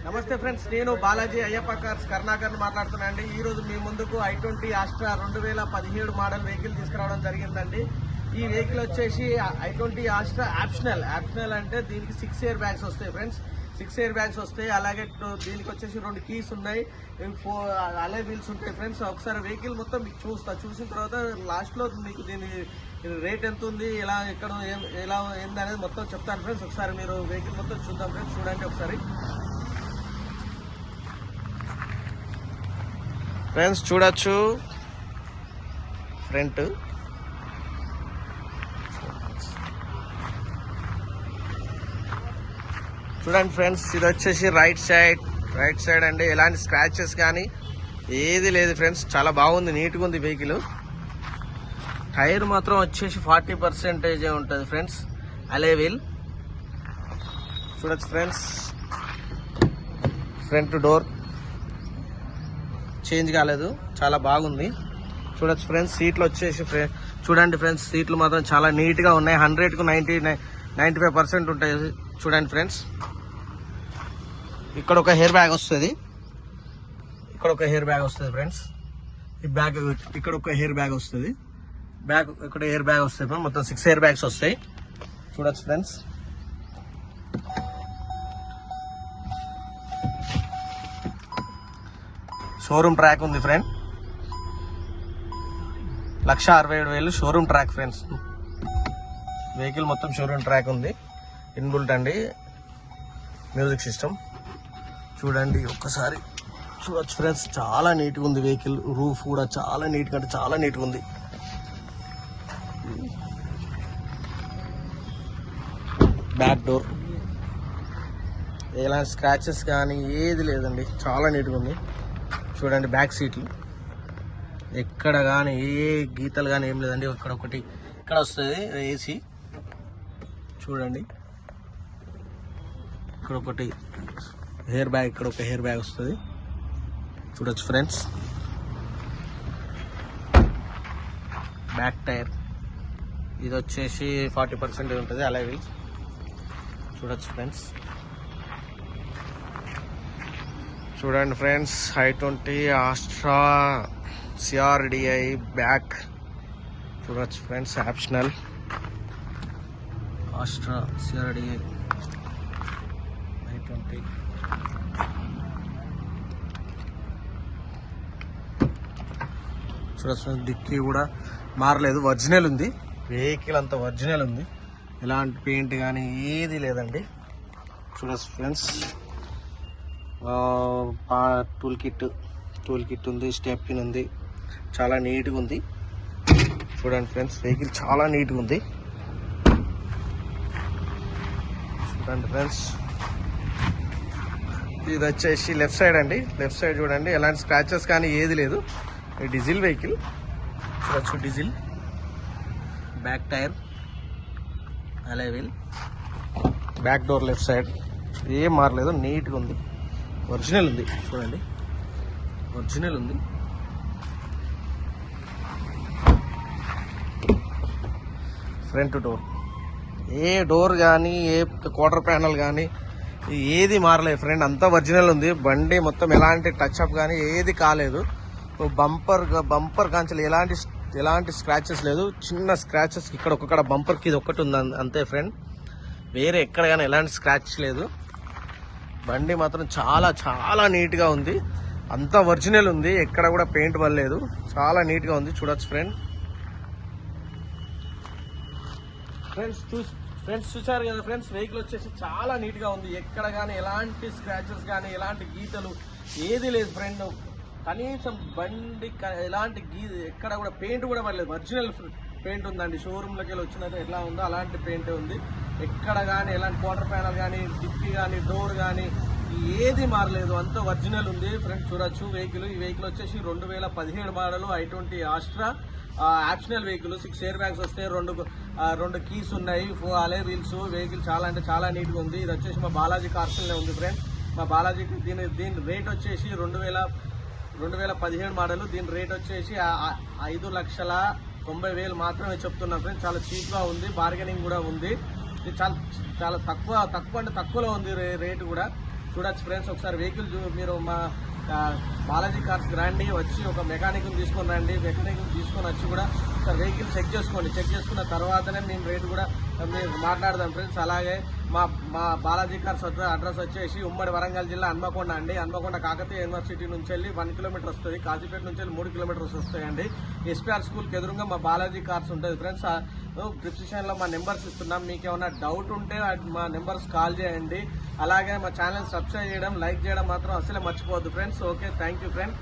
నమస్తే ఫ్రెండ్స్, నేను బాలాజీ అయ్యప్ప కార్స్ కర్ణాకర్ మాట్లాడుతున్నా అండి. ఈ రోజు మీ ముందుకు i20 ఆస్ట్రా 2017 మోడల్ వెహికల్ తీసుకురావడం జరిగిందండి. ఈ వెహికల్ వచ్చేసి i20 ఆస్ట్రా ఆప్షనల్ అంటే దీనికి 6 ఎయిర్ బ్యాగ్స్ వస్తాయి ఫ్రెండ్స్. 6 ఎయిర్ బ్యాగ్స్ వస్తాయి. అలాగే దీనికి వచ్చేసి 2 కీస్ ఉన్నాయి, 4 అలే వీల్స్ ఉంటాయి ఫ్రెండ్స్. ఒకసారి వెహికల్ మొత్తం మీకు చూసిన తర్వాత లాస్ట్ లో మీకు దీని రేట్ ఎంత ఉంది, ఎలా ఏంది అనేది మొత్తం చెప్తాను ఫ్రెండ్స్. ఒకసారి మీరు వెహికల్ మొత్తం చూద్దాం ఫ్రెండ్స్. చూడండి ఒకసారి ఫ్రెండ్స్, చూడొచ్చు ఫ్రంట్. చూడండి ఫ్రెండ్స్, ఇది వచ్చేసి రైట్ సైడ్ అండి. ఎలాంటి స్క్రాచెస్ కానీ ఏది లేదు ఫ్రెండ్స్. చాలా బాగుంది, నీట్గా ఉంది వెహికల్. టైర్ మాత్రం వచ్చేసి 40% ఉంటుంది ఫ్రెండ్స్. అలే వీల్ చూడొచ్చు ఫ్రెండ్స్. ఫ్రంట్ డోర్ చేంజ్ కాలేదు, చాలా బాగుంది. చూడొచ్చు ఫ్రెండ్స్. సీట్లు వచ్చేసి చూడండి ఫ్రెండ్స్, సీట్లు మాత్రం చాలా నీట్గా ఉన్నాయి. 100కు 95% ఉంటాయి. చూడండి ఫ్రెండ్స్, ఇక్కడ ఒక హెయిర్ బ్యాగ్ వస్తుంది, ఫ్రెండ్స్. ఈ బ్యాగ్ ఇక్కడ ఒక హెయిర్ బ్యాగ్ వస్తుంది, ఇక్కడ ఎయిర్ బ్యాగ్ వస్తుంది. మొత్తం 6 ఎయిర్ బ్యాగ్స్ వస్తాయి. చూడొచ్చు ఫ్రెండ్స్. షోరూమ్ ట్రాక్ ఉంది friend. 1,67,000 showroom track friends. Vehicle మొత్తం షోరూమ్ ట్రాక్ ఉంది. ఇన్బుల్ట్ అండి, మ్యూజిక్ సిస్టమ్. చూడండి ఒక్కసారి. చూడొచ్చు ఫ్రెండ్స్, చాలా నీట్గా ఉంది వెహికల్. రూఫ్ కూడా చాలా నీట్గా అంటే చాలా నీట్గా ఉంది. బ్యాక్ డోర్ ఎలాంటి స్క్రాచెస్ కానీ ఏది లేదండి, చాలా నీట్గా ఉంది. చూడండి బ్యాక్ సీట్లు ఎక్కడ కానీ ఏ గీతలు కానీ ఏం లేదండి. ఇక్కడ వస్తుంది ఏసీ. చూడండి ఇక్కడ ఒకటి హెయిర్ బ్యాగ్, ఇక్కడ ఒక హెయిర్ బ్యాగ్ వస్తుంది. చూడొచ్చు ఫ్రెండ్స్. బ్యాక్ టైర్ ఇది వచ్చేసి 40% ఉంటుంది, అలై వీల్స్. చూడొచ్చు ఫ్రెండ్స్. చూడండి ఫ్రెండ్స్, i20 ఆస్ట్రా CRDI బ్యాక్. చూడొచ్చు ఫ్రెండ్స్, ఆప్షనల్ ఆస్ట్రా CRDI i20. చూడొచ్చు ఫ్రెండ్స్, డిక్కీ కూడా మారలేదు, ఒరిజినల్ ఉంది. వెహికల్ అంతా ఒరిజినల్ ఉంది, ఎలాంటి పెయింట్ కానీ ఏది లేదండి. చూడొచ్చు ఫ్రెండ్స్. టూల్ కిట్ ఉంది, స్టెప్ పిన్ ఉంది, చాలా నీట్గా ఉంది. చూడండి ఫ్రెండ్స్, వెహికల్ చాలా నీట్గా ఉంది. చూడండి ఫ్రెండ్స్, ఇది వచ్చేసి లెఫ్ట్ సైడ్ అండి. లెఫ్ట్ సైడ్ చూడండి, ఎలాంటి స్క్రాచెస్ కానీ ఏది లేదు. Diesel vehicle. చూడొచ్చు diesel. Back tyre, alloy wheel. Back door left side ఏం మారలేదు, నీట్గా ఉంది, ఒరిజినల్ ఉంది. చూడండి ఒరిజినల్ ఉంది. ఫ్రంట్ డోర్, ఏ డోర్ కానీ ఏ క్వార్టర్ ప్యానల్ కానీ ఏది మారలేదు ఫ్రెండ్, అంతా ఒరిజినల్ ఉంది. బండి మొత్తం ఎలాంటి టచ్అప్ కానీ ఏది కాలేదు. బంపర్ కాంచెలు ఎలాంటి స్క్రాచెస్ లేదు. చిన్న స్క్రాచెస్ ఇక్కడ ఒక్కడ బంపర్కి ఇది ఒక్కటి ఉంది అంతే ఫ్రెండ్. వేరే ఎక్కడ కానీ ఎలాంటి స్క్రాచ్ లేదు. బండి మాత్రం చాలా చాలా నీట్గా ఉంది, అంతా ఒరిజినల్ ఉంది, ఎక్కడ కూడా పెయింట్ పడలేదు, చాలా నీట్గా ఉంది. చూడొచ్చు ఫ్రెండ్స్ చూసారు కదా ఫ్రెండ్స్, వెహికల్ వచ్చేసి చాలా నీట్గా ఉంది. ఎక్కడ కానీ ఎలాంటి స్క్రాచెస్ కానీ ఎలాంటి గీతలు ఏది లేదు ఫ్రెండ్. కనీసం బండి ఎలాంటి ఎక్కడ కూడా పెయింట్ కూడా పడలేదు, ఒరిజినల్ పెయింట్ ఉందండి. షోరూమ్లోకి వెళ్ళి వచ్చినట్టు ఎట్లా ఉందో అలాంటి పెయింట్ ఉంది. ఎక్కడ కానీ ఎలాంటి క్వార్టర్ ప్యానల్ కానీ డిక్కీ కానీ డోర్ కానీ ఏది మారలేదు, అంతా ఒరిజినల్ ఉంది ఫ్రెండ్స్. చూడొచ్చు వెహికల్. ఈ వెహికల్ వచ్చేసి 2017 model i20 Asta optional vehicle. 6 air bags వస్తాయి, 2 కీస్ ఉన్నాయి, 4 అలే వీల్స్. వెహికల్ చాలా అంటే చాలా నీట్గా ఉంది. ఇది వచ్చేసి మా బాలాజీ కార్స్లో ఉంది ఫ్రెండ్స్. మా బాలాజీకి దీని రేట్ వచ్చేసి 2017 మోడల్. దీని రేట్ వచ్చేసి 5,90,000 మాత్రమే చెప్తున్నాం ఫ్రెండ్స్. చాలా చీప్గా ఉంది, బార్గెనింగ్ కూడా ఉంది. ఇది చాలా తక్కువ అంటే తక్కువలో ఉంది రేటు కూడా. చూడొచ్చు ఫ్రెండ్స్. ఒకసారి వెహికల్ మీరు మా బాలాజీ కార్స్కి రండి, వచ్చి ఒక మెకానిక్ని తీసుకొని రండి. మెకానిక్ని తీసుకొని వచ్చి కూడా ఒకసారి వెహికల్ చెక్ చేసుకోండి. చెక్ చేసుకున్న తర్వాతనే మేము రేటు కూడా మీరు మాట్లాడదాం ఫ్రెండ్స్. అలాగే మా బాలాజీ కార్స్ అడ్రస్ వచ్చేసి ఉమ్మడి వరంగల్ జిల్లా హన్మకొండ అండి. హన్మకొండ కాకతీయ యూనివర్సిటీ నుంచి వెళ్ళి 1 కిలోమీటర్ వస్తుంది. కాజీపేట నుంచి వెళ్ళి 3 కిలోమీటర్స్ వస్తాయండి. ఎస్పీఆర్ స్కూల్కి ఎదురుగా మా బాలాజీ కార్స్ ఉంటుంది ఫ్రెండ్స్. డిస్క్రిప్షన్లో మా నెంబర్స్ ఇస్తున్నాం. మీకు ఏమైనా డౌట్ ఉంటే మా నెంబర్స్ కాల్ చేయండి. అలాగే మా ఛానల్ సబ్స్క్రైబ్ చేయడం, లైక్ చేయడం మాత్రం అసలే మర్చిపోవద్దు friends. Okay, thank you friend.